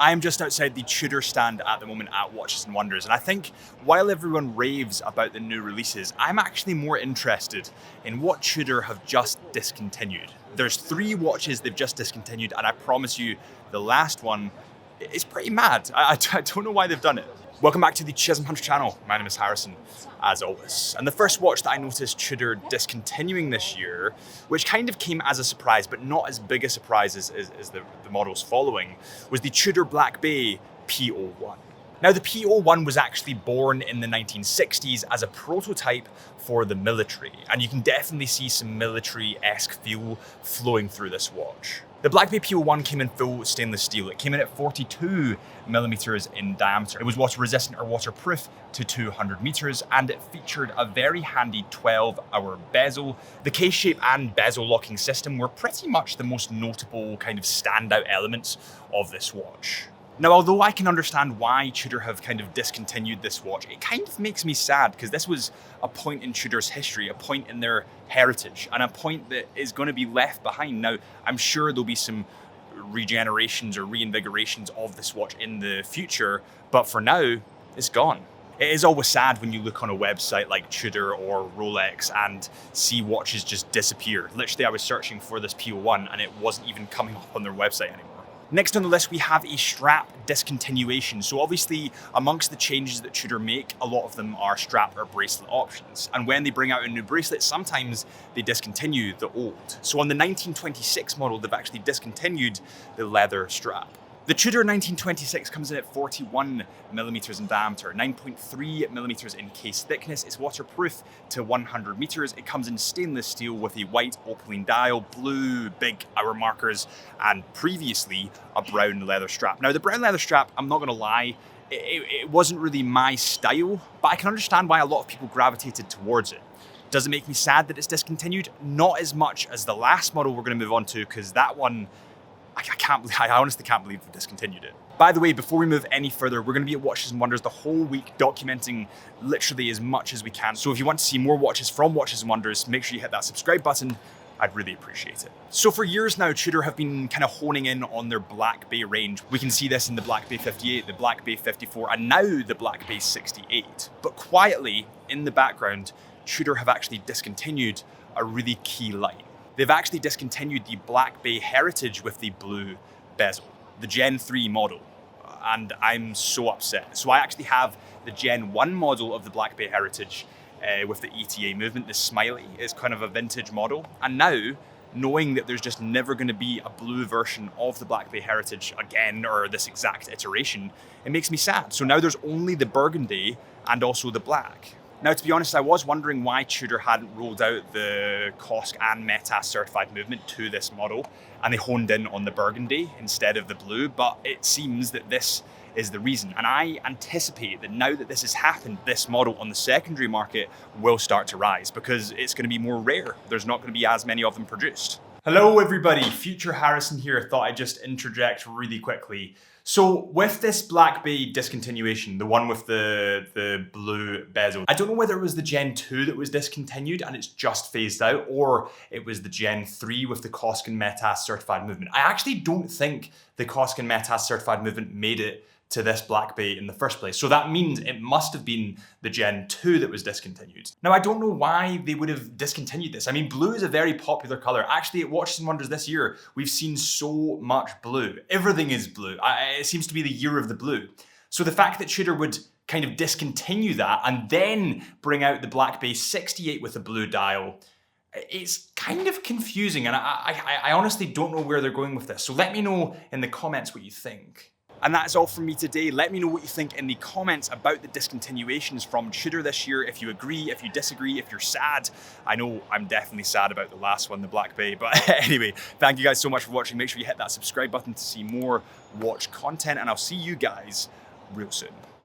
I am just outside the Tudor stand at the moment at Watches and Wonders, and I think while everyone raves about the new releases, I'm actually more interested in what Tudor have just discontinued. There's 3 watches they've just discontinued, and I promise you, the last one is pretty mad. I don't know why they've done it. Welcome back to the Chisholm Hunter channel. My name is Harrison, as always. And the first watch that I noticed Tudor discontinuing this year, which kind of came as a surprise, but not as big a surprise as the models following, was the Tudor Black Bay P01. Now, the P01 was actually born in the 1960s as a prototype for the military, and you can definitely see some military-esque feel flowing through this watch. The Black Bay P01 came in full stainless steel. It came in at 42mm in diameter. It was water resistant or waterproof to 200 meters, and it featured a very handy 12-hour bezel. The case shape and bezel locking system were pretty much the most notable kind of standout elements of this watch. Now, although I can understand why Tudor have kind of discontinued this watch, it kind of makes me sad because this was a point in Tudor's history, a point in their heritage, and a point that is going to be left behind. Now, I'm sure there'll be some regenerations or reinvigorations of this watch in the future, but for now, it's gone. It is always sad when you look on a website like Tudor or Rolex and see watches just disappear. Literally, I was searching for this P01 and it wasn't even coming up on their website anymore. Next on the list, we have a strap discontinuation. So obviously, amongst the changes that Tudor make, a lot of them are strap or bracelet options. And when they bring out a new bracelet, sometimes they discontinue the old. So on the 1926 model, they've actually discontinued the leather strap. The Tudor 1926 comes in at 41mm in diameter, 9.3mm in case thickness. It's waterproof to 100 meters. It comes in stainless steel with a white opaline dial, blue big hour markers, and previously a brown leather strap. Now, the brown leather strap, I'm not gonna lie, it wasn't really my style, but I can understand why a lot of people gravitated towards it. Does it make me sad that it's discontinued? Not as much as the last model we're gonna move on to, because that one, I honestly can't believe they discontinued it. By the way, before we move any further, we're going to be at Watches and Wonders the whole week, documenting literally as much as we can. So if you want to see more watches from Watches and Wonders, make sure you hit that subscribe button. I'd really appreciate it. So for years now, Tudor have been kind of honing in on their Black Bay range. We can see this in the Black Bay 58, the Black Bay 54, and now the Black Bay 68. But quietly, in the background, Tudor have actually discontinued a really key line. They've actually discontinued the Black Bay Heritage with the blue bezel, the Gen 3 model, and I'm so upset. So I actually have the Gen 1 model of the Black Bay Heritage with the ETA movement, the smiley. It's kind of a vintage model, and now, knowing that there's just never going to be a blue version of the Black Bay Heritage again, or this exact iteration, it makes me sad. So now there's only the burgundy and also the black. Now, to be honest, I was wondering why Tudor hadn't rolled out the COSC and METAS certified movement to this model, and they honed in on the burgundy instead of the blue, but it seems that this is the reason. And I anticipate that now that this has happened, this model on the secondary market will start to rise because it's going to be more rare. There's not going to be as many of them produced. Hello everybody, Future Harrison here. Thought I'd just interject really quickly. So with this Black Bay discontinuation, the one with the blue bezel, I don't know whether it was the Gen 2 that was discontinued and it's just phased out, or it was the Gen 3 with the COSC and METAS certified movement. I actually don't think the COSC and METAS certified movement made it to this Black Bay in the first place. So that means it must have been the Gen 2 that was discontinued. Now, I don't know why they would have discontinued this. I mean, blue is a very popular color. Actually, at Watches and Wonders this year, we've seen so much blue. Everything is blue. It seems to be the year of the blue. So the fact that Tudor would kind of discontinue that and then bring out the Black Bay 68 with a blue dial, it's kind of confusing. And I honestly don't know where they're going with this. So let me know in the comments what you think. And that's all from me today. Let me know what you think in the comments about the discontinuations from Tudor this year. If you agree, if you disagree, if you're sad. I know I'm definitely sad about the last one, the Black Bay. But anyway, thank you guys so much for watching. Make sure you hit that subscribe button to see more watch content, and I'll see you guys real soon.